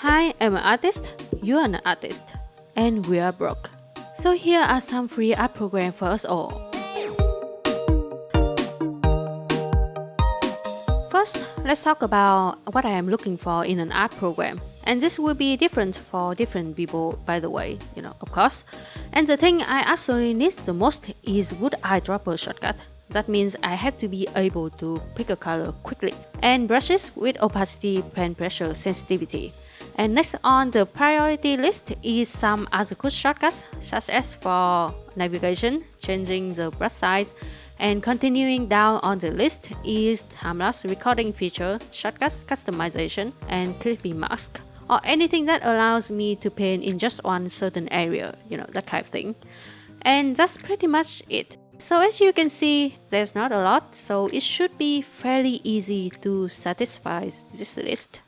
Hi, I'm an artist, you're an artist, and we are broke. So here are some free art programs for us all. First, let's talk about what I am looking for in an art program. And this will be different for different people, by the way, of course. And the thing I absolutely need the most is good eyedropper shortcut. That means I have to be able to pick a color quickly. And brushes with opacity, pen pressure, sensitivity. And next on the priority list is some other good shortcuts, such as for navigation, changing the brush size, and continuing down on the list is time-lapse recording feature, shortcuts, customization, and clipping mask, or anything that allows me to paint in just one certain area, that kind of thing. And that's pretty much it. So as you can see, there's not a lot, so it should be fairly easy to satisfy this list.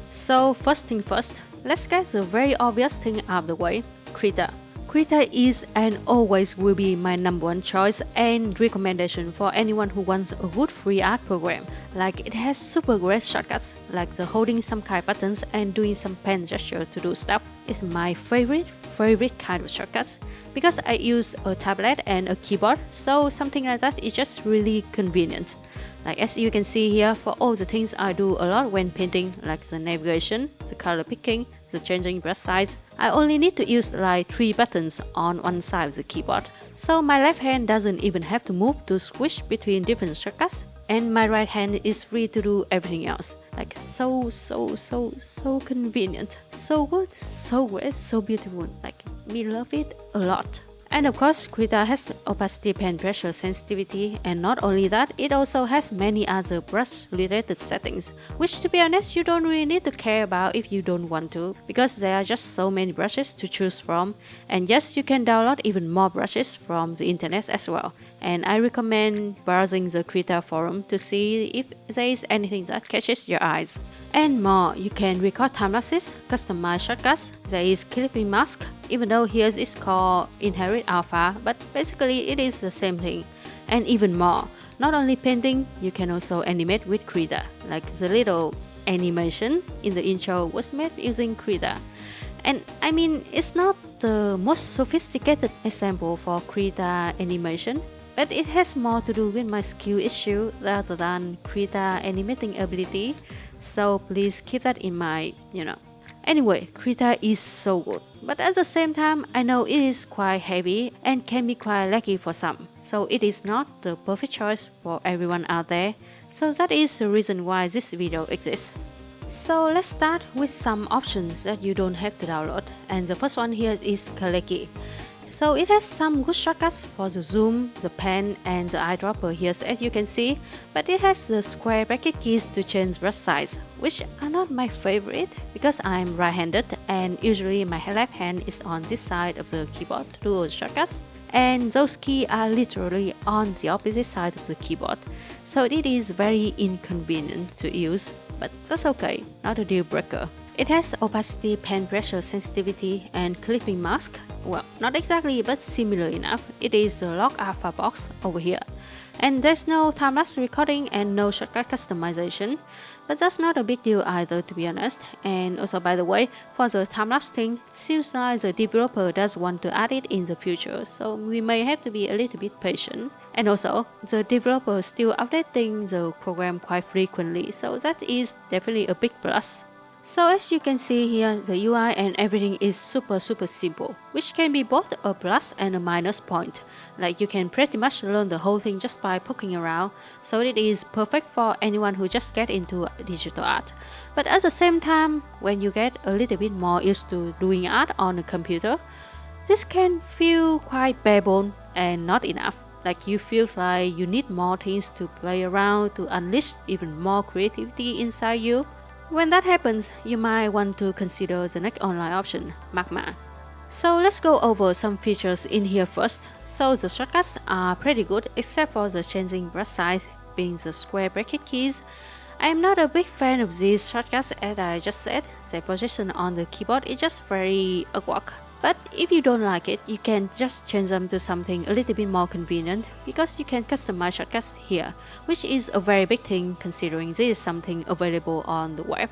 So first thing first, let's get the very obvious thing out of the way, krita. Krita is and always will be my #1 choice and recommendation for anyone who wants a good free art program. Like it has super great shortcuts, like the holding some kind of buttons and doing some pen gesture to do stuff. It's my favorite kind of shortcuts because I use a tablet and a keyboard, so something like that is just really convenient. Like as you can see here, for all the things I do a lot when painting, like the navigation, the color picking, the changing brush size, I only need to use like 3 buttons on one side of the keyboard. So my left hand doesn't even have to move to switch between different shortcuts, and my right hand is free to do everything else. Like so convenient, so good, so great, so beautiful. Like me love it a lot. And of course, krita has opacity, pen pressure, sensitivity, and not only that, it also has many other brush-related settings, which to be honest, you don't really need to care about if you don't want to, because there are just so many brushes to choose from. And yes, you can download even more brushes from the internet as well. And I recommend browsing the krita forum to see if there is anything that catches your eyes. And more, you can record time lapses, customize shortcuts, there is clipping mask, even though here it's called inherit alpha, but basically it is the same thing. And even more, not only painting, you can also animate with krita, like the little animation in the intro was made using krita. And I mean, it's not the most sophisticated example for krita animation, but it has more to do with my skill issue rather than krita animating ability, so please keep that in mind, Anyway, krita is so good, but at the same time, I know it is quite heavy and can be quite laggy for some, so it is not the perfect choice for everyone out there, so that is the reason why this video exists. So let's start with some options that you don't have to download, and the first one here is kleki. So it has some good shortcuts for the zoom, the pen, and the eyedropper here as you can see, but it has the square bracket keys to change brush size, which are not my favorite because I'm right-handed and usually my left hand is on this side of the keyboard to do all the shortcuts, and those keys are literally on the opposite side of the keyboard, so it is very inconvenient to use, but that's okay, not a deal breaker. It has opacity, pen pressure, sensitivity, and clipping mask. Well, not exactly, but similar enough. It is the log alpha box over here. And there's no time-lapse recording and no shortcut customization, but that's not a big deal either, to be honest. And also, by the way, for the time-lapse thing, it seems like the developer does want to add it in the future, so we may have to be a little bit patient. And also, the developer is still updating the program quite frequently, so that is definitely a big plus. So as you can see here, the UI and everything is super simple, which can be both a plus and a minus point. Like you can pretty much learn the whole thing just by poking around, so it is perfect for anyone who just get into digital art. But at the same time, when you get a little bit more used to doing art on a computer, this can feel quite bare bone and not enough. Like you feel like you need more things to play around to unleash even more creativity inside you. When that happens, you might want to consider the next online option, magma. So let's go over some features in here first. So the shortcuts are pretty good except for the changing brush size being the square bracket keys. I am not a big fan of these shortcuts as I just said, their position on the keyboard is just very awkward. But if you don't like it, you can just change them to something a little bit more convenient because you can customize shortcuts here, which is a very big thing considering this is something available on the web,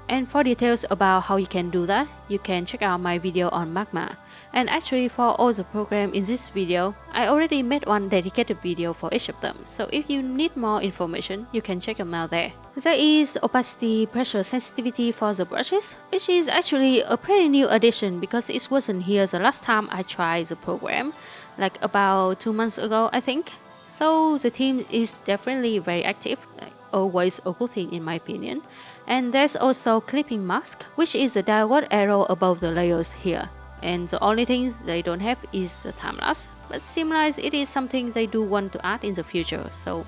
And for details about how you can do that, you can check out my video on magma. And actually for all the program in this video, I already made one dedicated video for each of them. So if you need more information, you can check them out there. There is opacity pressure sensitivity for the brushes, which is actually a pretty new addition because it wasn't here the last time I tried the program, like about 2 months ago I think. So the team is definitely very active, always a good thing in my opinion. And there's also clipping mask, which is a downward arrow above the layers here. And the only things they don't have is the time lapse, but seems like it is something they do want to add in the future, so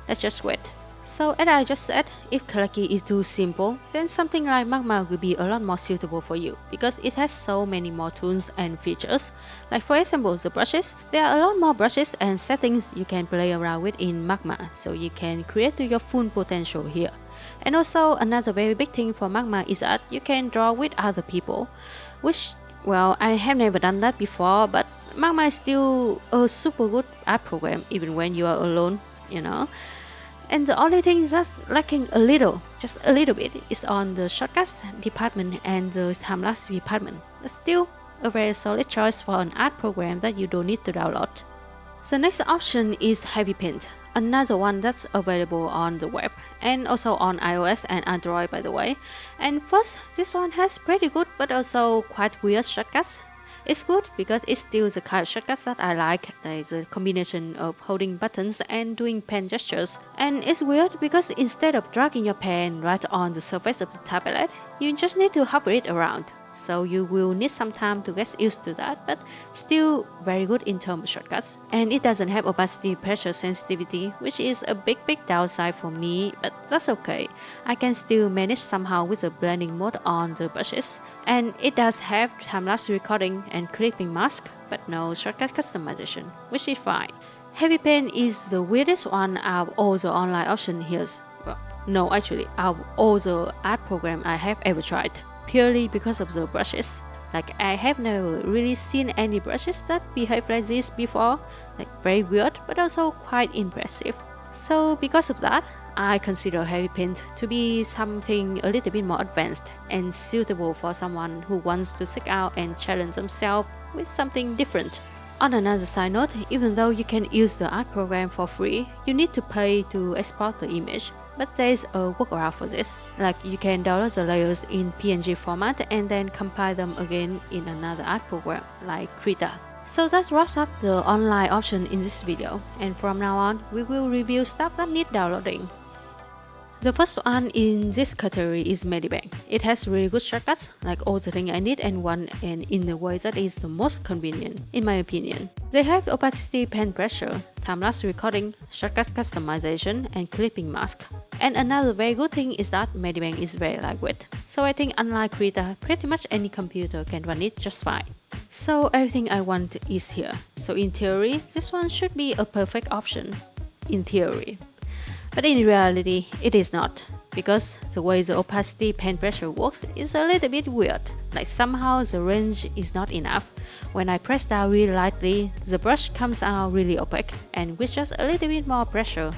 let's just wait. So as I just said, if kleki is too simple, then something like magma will be a lot more suitable for you because it has so many more tools and features. Like for example, the brushes, there are a lot more brushes and settings you can play around with in magma, so you can create to your full potential here. And also another very big thing for magma is that you can draw with other people, which, well, I have never done that before, but magma is still a super good art program even when you are alone, And the only thing that's lacking a little, just a little bit, is on the shortcuts department and the time-lapse department. But still a very solid choice for an art program that you don't need to download. The next option is heavypaint, another one that's available on the web and also on iOS and Android, by the way. And first, this one has pretty good but also quite weird shortcuts. It's good because it's still the kind of shortcuts that I like. There is a combination of holding buttons and doing pen gestures. And it's weird because instead of dragging your pen right on the surface of the tablet, you just need to hover it around. So you will need some time to get used to that, but still very good in terms of shortcuts. And it doesn't have opacity pressure sensitivity, which is a big downside for me, but that's okay. I can still manage somehow with the blending mode on the brushes. And it does have time-lapse recording and clipping mask, but no shortcut customization, which is fine. Heavypaint is the weirdest one out of all the online options here. Well, no, actually, out of all the art programs I have ever tried. Purely because of the brushes. Like I have never really seen any brushes that behave like this before, like very weird but also quite impressive. So because of that, I consider heavypaint to be something a little bit more advanced and suitable for someone who wants to seek out and challenge themselves with something different. On another side note, even though you can use the art program for free, you need to pay to export the image. But there's a workaround for this. Like you can download the layers in PNG format and then compile them again in another art program like Krita. So that wraps up the online option in this video, and from now on we will review stuff that need downloading. The first one in this category is medibang. It has really good shortcuts, like all the things I need and want, and in the way that is the most convenient, in my opinion. They have opacity pen pressure, time-lapse recording, shortcut customization, and clipping mask. And another very good thing is that medibang is very lightweight. So I think unlike krita, pretty much any computer can run it just fine. So everything I want is here. So in theory, this one should be a perfect option. In theory. But in reality, it is not, because the way the opacity pen pressure works is a little bit weird. Like somehow the range is not enough. When I press down really lightly, the brush comes out really opaque, and with just a little bit more pressure,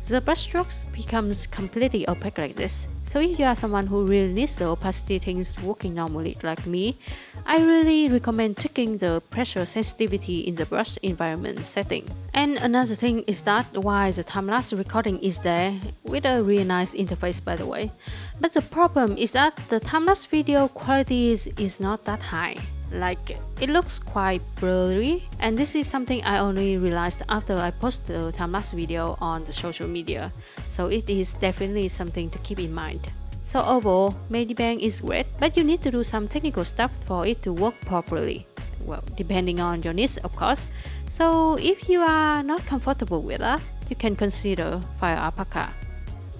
the brush strokes becomes completely opaque like this. So if you are someone who really needs the opacity things working normally like me, I really recommend tweaking the pressure sensitivity in the brush environment setting. And another thing is that while the time-lapse recording is there, with a really nice interface by the way, but the problem is that the time-lapse video quality is not that high. Like, it looks quite blurry, and this is something I only realized after I posted the time-lapse video on the social media, so it is definitely something to keep in mind. So overall, medibang is great, but you need to do some technical stuff for it to work properly. Well, depending on your needs, of course. So if you are not comfortable with that, you can consider firealpaca.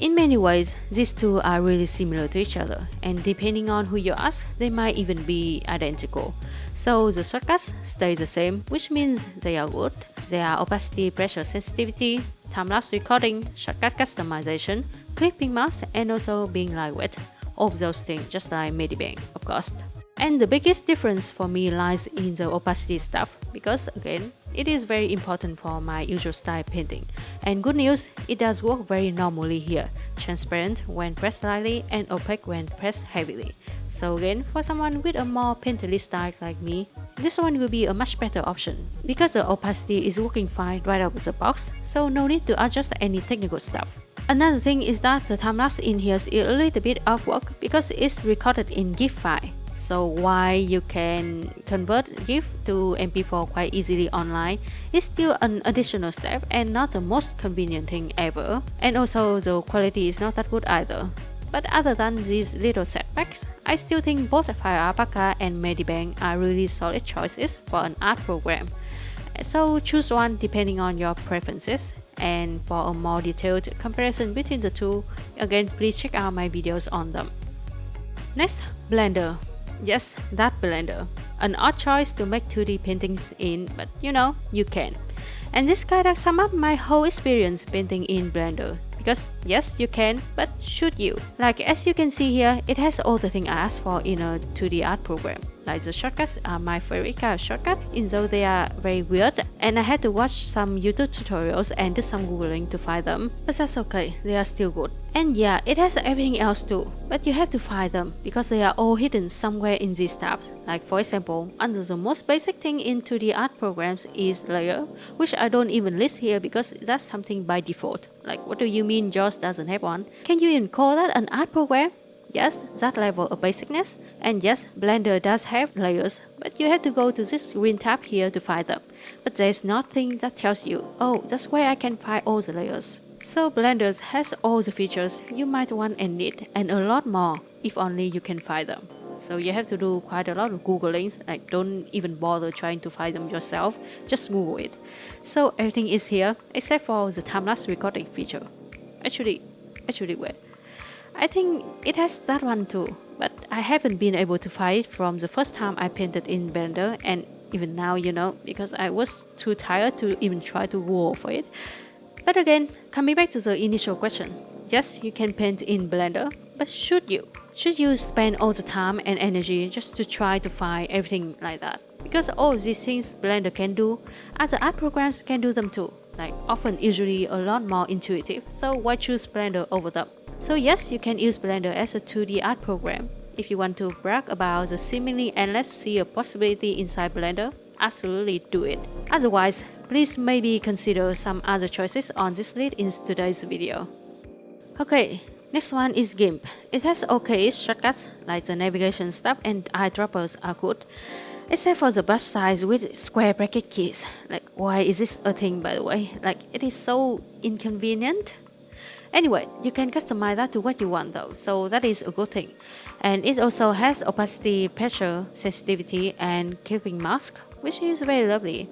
In many ways, these two are really similar to each other, and depending on who you ask, they might even be identical. So the shortcuts stay the same, which means they are good. They are opacity pressure sensitivity, time-lapse recording, shortcut customization, clipping mask, and also being lightweight. All of those things, just like medibang, of course. And the biggest difference for me lies in the opacity stuff, because again, it is very important for my usual style painting. And good news, it does work very normally here. transparent when pressed lightly, and opaque when pressed heavily. So again, for someone with a more painterly style like me, this one will be a much better option because the opacity is working fine right out of the box, so no need to adjust any technical stuff. Another thing is that the time-lapse in here is a little bit awkward because it's recorded in GIF file. So while you can convert GIF to MP4 quite easily online, it's still an additional step and not the most convenient thing ever. And also the quality is not that good either. But other than these little setbacks, I still think both firealpaca and medibang are really solid choices for an art program. So choose one depending on your preferences. And for a more detailed comparison between the two, again please check out my videos on them. Next, Blender. Yes, that Blender. An odd choice to make 2D paintings in, but you can. And this kinda sums up my whole experience painting in Blender. Because yes, you can, but should you? Like as you can see here, it has all the things I asked for in a 2D art program. Like the shortcuts are my favorite kind of shortcut, even though they are very weird, and I had to watch some YouTube tutorials and did some googling to find them, but that's okay, they are still good. And yeah, it has everything else too, but you have to find them because they are all hidden somewhere in these tabs. Like for example, under the most basic thing in 2D art programs is layer, which I don't even list here because that's something by default. Like what do you mean yours doesn't have one? Can you even call that an art program? Yes, that level of basicness. And yes, Blender does have layers, but you have to go to this green tab here to find them. But there's nothing that tells you, oh, that's where I can find all the layers. So Blender has all the features you might want and need, and a lot more, if only you can find them. So you have to do quite a lot of googlings, like don't even bother trying to find them yourself, just Google it. So everything is here, except for the time-lapse recording feature. Actually wait. I think it has that one too, but I haven't been able to find it from the first time I painted in Blender, and even now, because I was too tired to even try to Google for it. But again, coming back to the initial question, yes, you can paint in Blender, but should you? Should you spend all the time and energy just to try to find everything like that? Because all these things Blender can do, other art programs can do them too. Like often usually a lot more intuitive, so why choose Blender over them? So yes, you can use Blender as a 2D art program. If you want to brag about the seemingly endless sea of possibility inside Blender, absolutely do it. Otherwise, please maybe consider some other choices on this list in today's video. Okay, next one is GIMP. It has okay shortcuts, like the navigation stuff and eyedroppers are good. Except for the brush size with square bracket keys. Like why is this a thing by the way? Like it is so inconvenient. Anyway, you can customize that to what you want though, so that is a good thing. And it also has opacity, pressure, sensitivity, and clipping mask, which is very lovely.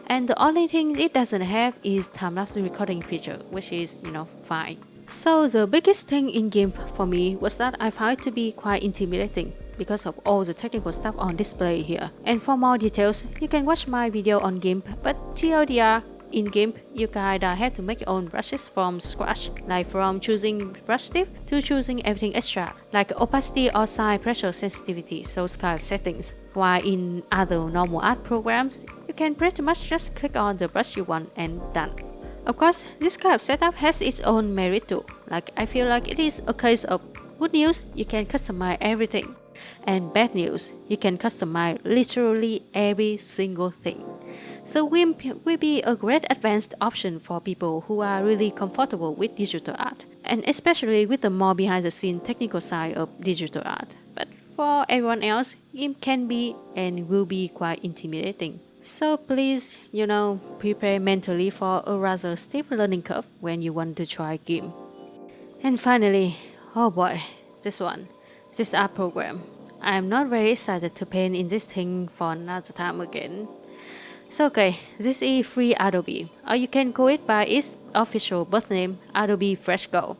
And the only thing it doesn't have is time-lapse recording feature, which is, fine. So the biggest thing in GIMP for me was that I found it to be quite intimidating because of all the technical stuff on display here. And for more details, you can watch my video on GIMP, but TLDR, in GIMP, you kinda have to make your own brushes from scratch, like from choosing brush tip to choosing everything extra, like opacity or size, pressure, sensitivity, those kind of settings. While in other normal art programs, you can pretty much just click on the brush you want and done. Of course, this kind of setup has its own merit too. Like I feel like it is a case of good news, you can customize everything. And bad news, you can customize literally every single thing. So GIMP will be a great advanced option for people who are really comfortable with digital art, and especially with the more behind-the-scenes technical side of digital art. But for everyone else, GIMP can be and will be quite intimidating. So please, prepare mentally for a rather steep learning curve when you want to try GIMP. And finally, oh boy, this art program. I am not very excited to paint in this thing for another time again. So okay, this is free Adobe, or you can call it by its official birth name, Adobe Fresco.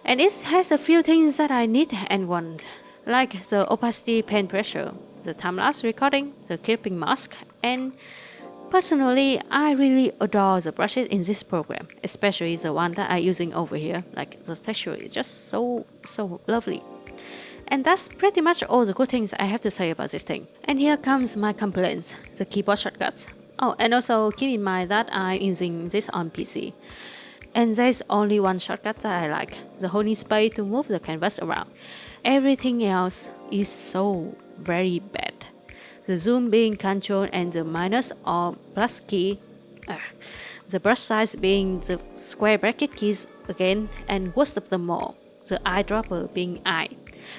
And it has a few things that I need and want, like the opacity pen pressure, the time-lapse recording, the clipping mask, and personally, I really adore the brushes in this program, especially the one that I'm using over here. Like the texture is just so lovely. And that's pretty much all the good things I have to say about this thing. And here comes my complaints, the keyboard shortcuts. Oh, and also keep in mind that I'm using this on PC. And there's only one shortcut that I like, the holding space to move the canvas around. Everything else is so very bad. The zoom being controlled and the minus or plus key. The brush size being the square bracket keys again, and worst of them all, the eyedropper being I.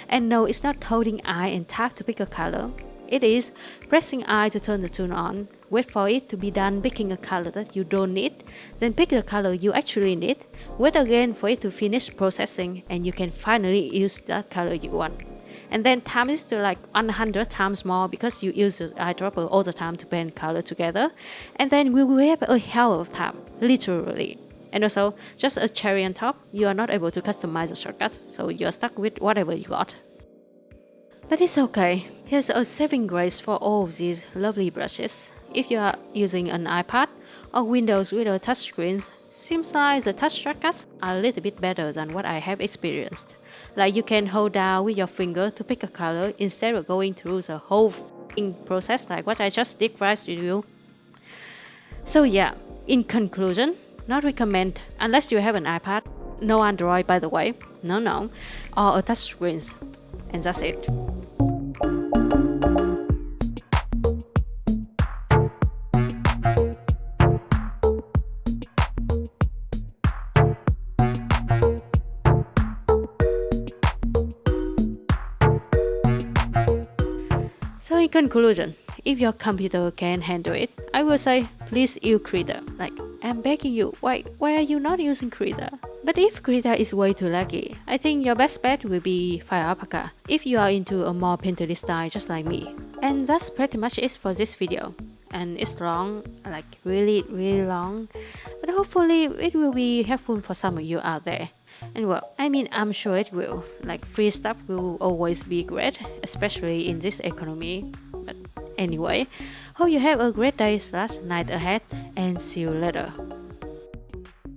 And no, it's not holding I and tap to pick a color. It is pressing I to turn the tool on, wait for it to be done picking a color that you don't need, then pick the color you actually need, wait again for it to finish processing, and you can finally use that color you want. And then time is to like 100 times more because you use the eyedropper all the time to blend color together. And then we will have a hell of time, literally. And also, just a cherry on top, you are not able to customize the shortcuts, so you are stuck with whatever you got. But it's okay. Here's a saving grace for all of these lovely brushes. If you are using an iPad or Windows with a touchscreen, seems like the touch shortcuts are a little bit better than what I have experienced. Like you can hold down with your finger to pick a color instead of going through the whole process like what I just did for you. So yeah, in conclusion, not recommend unless you have an iPad, no Android by the way, no, or a touchscreen, and that's it. So in conclusion, if your computer can handle it, I will say please use krita. Like, I'm begging you, why are you not using krita? But if krita is way too laggy, I think your best bet will be firealpaca if you are into a more painterly style just like me. And that's pretty much it for this video. And it's long, like really long, but hopefully it will be helpful for some of you out there. And well, I mean, I'm sure it will. Like, free stuff will always be great, especially in this economy. But anyway, hope you have a great day/night ahead, and see you later.